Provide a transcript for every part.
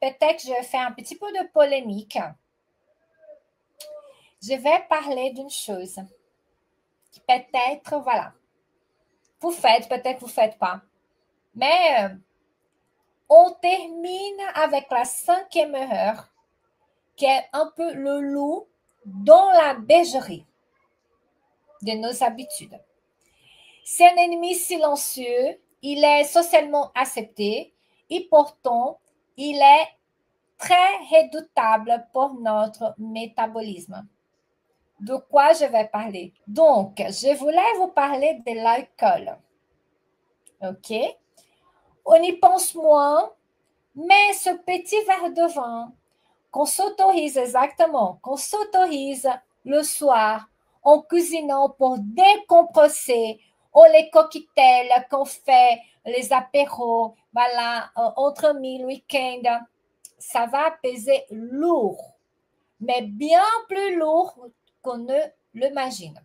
peut-être je vais faire un petit peu de polémique. Je vais parler d'une chose qui peut-être, voilà, vous faites, peut-être vous ne faites pas. Mais on termine avec la 5e heure, qui est un peu le loup dans la bergerie de nos habitudes. C'est un ennemi silencieux, il est socialement accepté et pourtant, il est très redoutable pour notre métabolisme. De quoi je vais parler? Donc, je voulais vous parler de l'alcool. OK? On y pense moins, mais ce petit verre de vin qu'on s'autorise exactement, qu'on s'autorise le soir en cuisinant pour décompresser, ou les cocktails qu'on fait, les apéros, voilà, entre mille week-ends, ça va peser lourd, mais bien plus lourd qu'on ne l'imagine.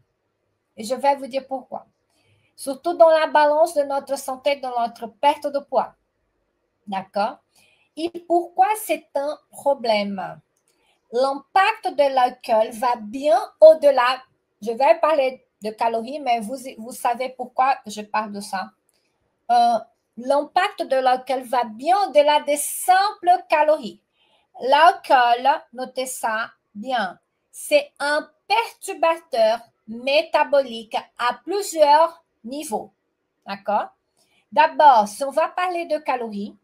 Et je vais vous dire pourquoi. Surtout dans la balance de notre santé, dans notre perte de poids. D'accord? Et pourquoi c'est un problème? L'impact de l'alcool va bien au-delà. Je vais parler de calories, mais vous savez pourquoi je parle de ça. L'impact de l'alcool va bien au-delà des simples calories. L'alcool, notez ça bien, c'est un perturbateur métabolique à plusieurs niveaux. D'accord? D'abord, si on va parler de calories,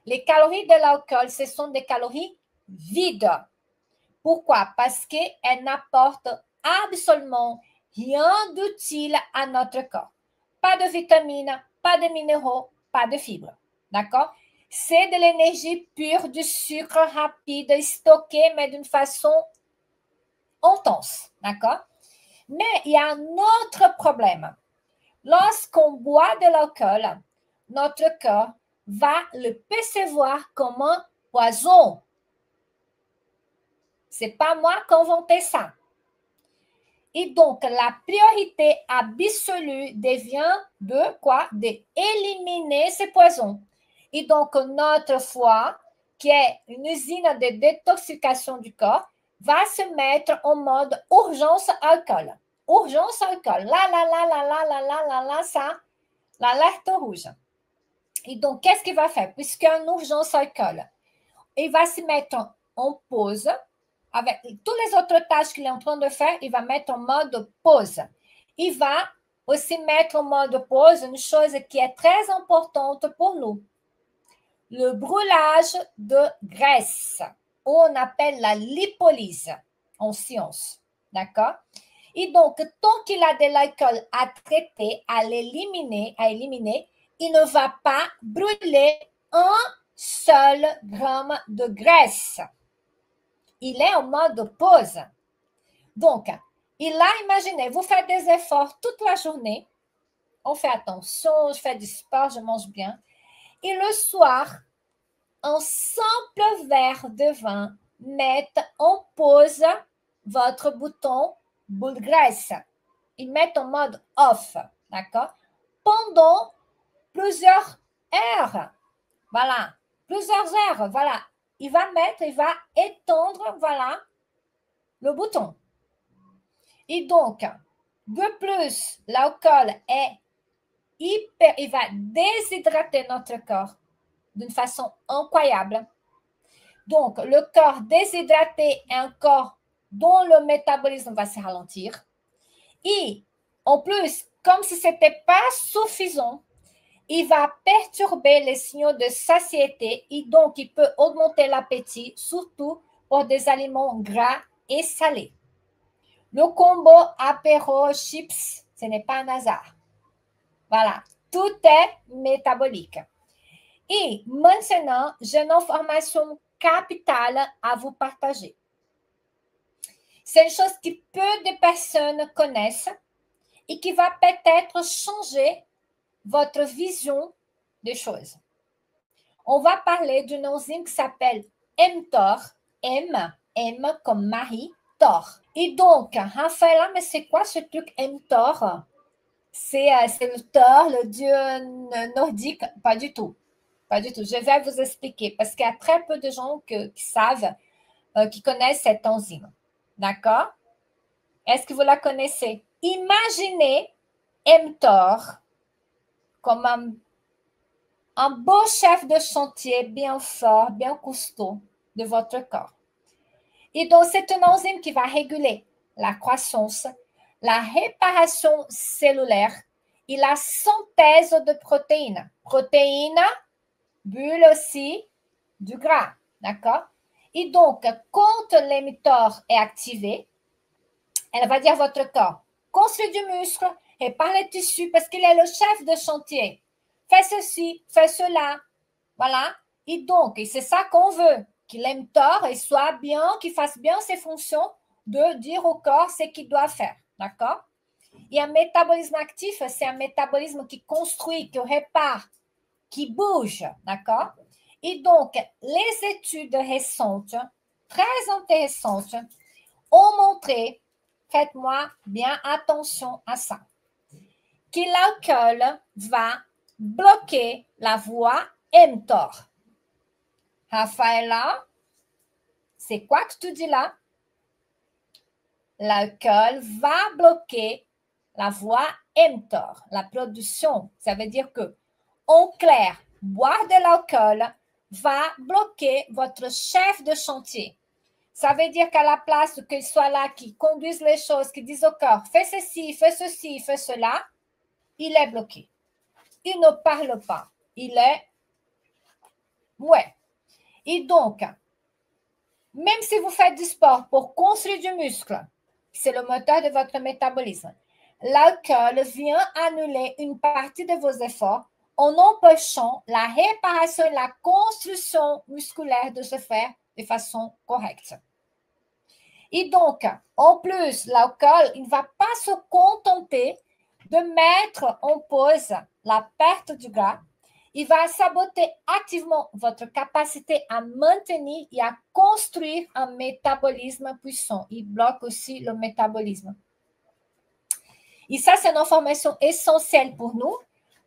les calories de l'alcool, ce sont des calories vides. Pourquoi? Parce qu'elles n'apportent absolument rien d'utile à notre corps. Pas de vitamines, pas de minéraux, pas de fibres. D'accord? C'est de l'énergie pure, du sucre rapide, stocké, mais d'une façon intense. D'accord? Mais il y a un autre problème. Lorsqu'on boit de l'alcool, notre corps va le percevoir comme un poison. C'est pas moi qui ai inventé ça. Et donc, la priorité absolue devient de quoi? D'éliminer ces poisons. Et donc, notre foie, qui est une usine de détoxication du corps, va se mettre en mode urgence alcool. Urgence alcool. Là, ça, l'alerte rouge. Et donc, qu'est-ce qu'il va faire? Puisqu'une urgence alcool, il va se mettre en pause. Avec toutes les autres tâches qu'il est en train de faire, il va mettre en mode pause. Il va aussi mettre en mode pause une chose qui est très importante pour nous. Le brûlage de graisse, ou on appelle la lipolyse en science. D'accord? Et donc, tant qu'il a de l'alcool à traiter, à éliminer, il ne va pas brûler un seul gramme de graisse. Il est en mode pause. Donc, il a imaginé, vous faites des efforts toute la journée, on fait attention, je fais du sport, je mange bien, et le soir, un simple verre de vin met en pause votre bouton boule graisse. Il met en mode off, d'accord? Pendant plusieurs heures, voilà, plusieurs heures, voilà. Il va étendre, voilà, le bouton. Et donc, de plus, l'alcool il va déshydrater notre corps d'une façon incroyable. Donc, le corps déshydraté est un corps dont le métabolisme va se ralentir. Et en plus, comme si ce n'était pas suffisant, il va perturber les signaux de satiété et donc il peut augmenter l'appétit, surtout pour des aliments gras et salés. Le combo apéro chips, ce n'est pas un hasard. Voilà, tout est métabolique. Et maintenant, j'ai une information capitale à vous partager. C'est une chose que peu de personnes connaissent et qui va peut-être changer votre vision des choses. On va parler d'une enzyme qui s'appelle mTOR, M comme Marie, TOR. Et donc, Raphaël, mais c'est quoi ce truc mTOR? C'est le Thor, le dieu nordique? Pas du tout. Pas du tout. Je vais vous expliquer parce qu'il y a très peu de gens qui savent, qui connaissent cette enzyme. D'accord? Est-ce que vous la connaissez? Imaginez mTOR comme un beau chef de chantier bien fort, bien costaud de votre corps. Et donc, c'est une enzyme qui va réguler la croissance, la réparation cellulaire et la synthèse de protéines. Protéines, bulle aussi du gras, d'accord? Et donc, quand l'mTOR est activé, elle va dire à votre corps, construis du muscle, répare les tissus parce qu'il est le chef de chantier. Fais ceci, fais cela, voilà. Et donc, et c'est ça qu'on veut, qu'il aime tort et soit bien, qu'il fasse bien ses fonctions de dire au corps ce qu'il doit faire, d'accord? Et un métabolisme actif, c'est un métabolisme qui construit, qui répare, qui bouge, d'accord? Et donc, les études récentes, très intéressantes, ont montré, faites-moi bien attention à ça, que l'alcool va bloquer la voie mTOR. Rafaela, c'est quoi que tu dis là? L'alcool va bloquer la voie mTOR, la production. Ça veut dire que, en clair, boire de l'alcool va bloquer votre chef de chantier. Ça veut dire qu'à la place qu'il soit là, qui conduise les choses, qui dise au corps, fais ceci, fais ceci, fais cela, il est bloqué. Il ne parle pas. Il est ouais. Et donc, même si vous faites du sport pour construire du muscle, c'est le moteur de votre métabolisme, l'alcool vient annuler une partie de vos efforts en empêchant la réparation et la construction musculaire de se faire de façon correcte. Et donc, en plus, l'alcool, il ne va pas se contenter de mettre en pause la perte du gras. Il va saboter activement votre capacité à maintenir et à construire un métabolisme puissant. Il bloque aussi le métabolisme. Et ça, c'est une information essentielle pour nous.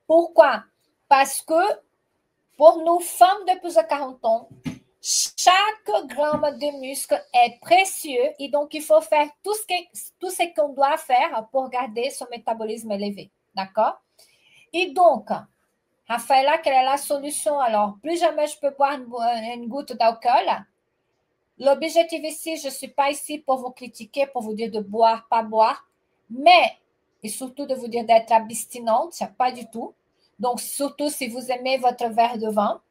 Pourquoi? Parce que pour nous, femmes de plus de 40 ans, chaque gramme de muscle est précieux et donc il faut faire tout ce qu'on doit faire pour garder son métabolisme élevé. D'accord? Et donc, Rafaela, quelle est la solution alors? Plus jamais je peux boire une goutte d'alcool. L'objectif ici, je ne suis pas ici pour vous critiquer, pour vous dire de boire, pas boire, mais, et surtout de vous dire d'être abstinente, pas du tout. Donc, surtout si vous aimez votre verre de vin.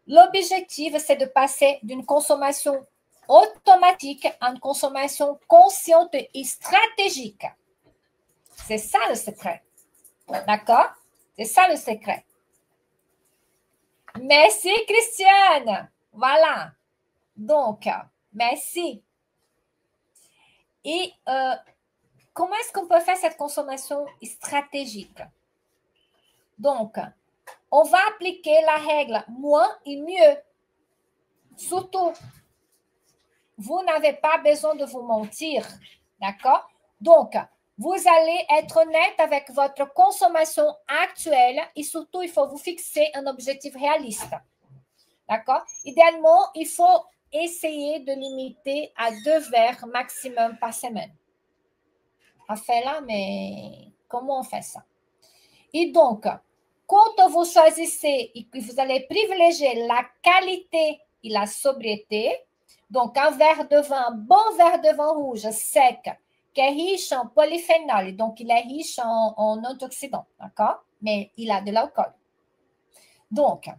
L'objectif, c'est de passer d'une consommation automatique à une consommation consciente et stratégique. C'est ça le secret. D'accord? C'est ça le secret. Merci, Christiane. Voilà. Donc, merci. Et comment est-ce qu'on peut faire cette consommation stratégique? Donc, on va appliquer la règle moins et mieux. Surtout, vous n'avez pas besoin de vous mentir. D'accord? Donc, vous allez être honnête avec votre consommation actuelle et surtout, il faut vous fixer un objectif réaliste. D'accord? Idéalement, il faut essayer de limiter à 2 verres maximum par semaine. Raphaël, mais comment on fait ça? Et donc, quand vous choisissez et que vous allez privilégier la qualité et la sobriété, donc un verre de vin, un bon verre de vin rouge sec, qui est riche en polyphénol, donc il est riche en antioxydants, d'accord? Mais il a de l'alcool. Donc,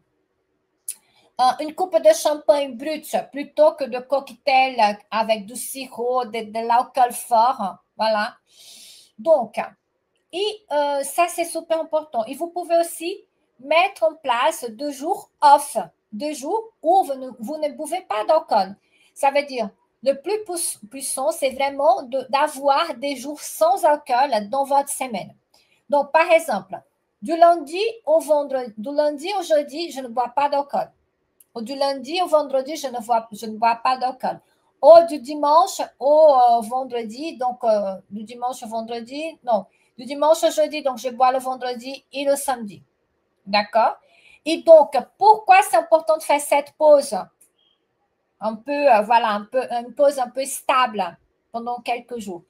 une coupe de champagne brut plutôt que de cocktail avec du sirop, de l'alcool fort, voilà. Donc, et ça, c'est super important. Et vous pouvez aussi mettre en place 2 jours off, 2 jours où vous ne buvez pas d'alcool. Ça veut dire, le plus puissant, c'est vraiment d'avoir des jours sans alcool dans votre semaine. Donc, par exemple, du lundi au jeudi, je ne bois pas d'alcool. Ou du lundi au vendredi, je ne bois pas d'alcool. Ou du dimanche au vendredi, donc du dimanche au vendredi, non. Du dimanche au jeudi, donc je bois le vendredi et le samedi. D'accord? Et donc, pourquoi c'est important de faire cette pause un peu, voilà, une pause un peu stable pendant quelques jours?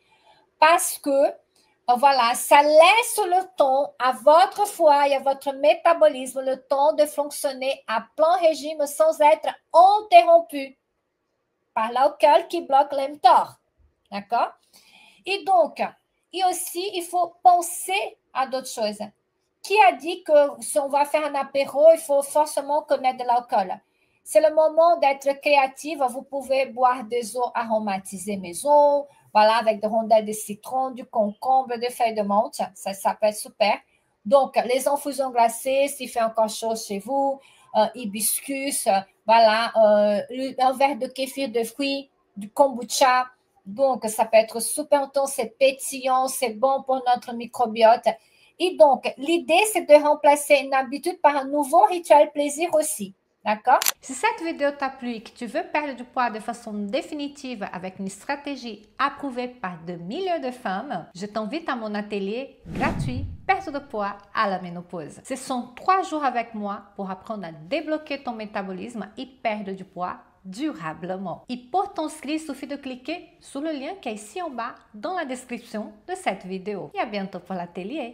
Parce que, voilà, ça laisse le temps à votre foie et à votre métabolisme le temps de fonctionner à plein régime sans être interrompu par l'alcool qui bloque l'mTOR. D'accord? Et donc, et aussi, il faut penser à d'autres choses. Qui a dit que si on va faire un apéro, il faut forcément connaître de l'alcool? C'est le moment d'être créative. Vous pouvez boire des eaux aromatisées maison, voilà, avec des rondelles de citron, du concombre, des feuilles de menthe. Ça peut être super. Donc, les infusions glacées, s'il fait encore chaud chez vous, hibiscus, voilà, un verre de kéfir de fruits, du kombucha. Donc, ça peut être super intense, c'est pétillant, c'est bon pour notre microbiote. Et donc, l'idée, c'est de remplacer une habitude par un nouveau rituel plaisir aussi. D'accord? Si cette vidéo t'a plu et que tu veux perdre du poids de façon définitive avec une stratégie approuvée par de milliers de femmes, je t'invite à mon atelier gratuit Perte de poids à la ménopause. Ce sont 3 jours avec moi pour apprendre à débloquer ton métabolisme et perdre du poids durablement. Et pour t'inscrire, il suffit de cliquer sur le lien qui est ici en bas dans la description de cette vidéo. Et à bientôt pour l'atelier.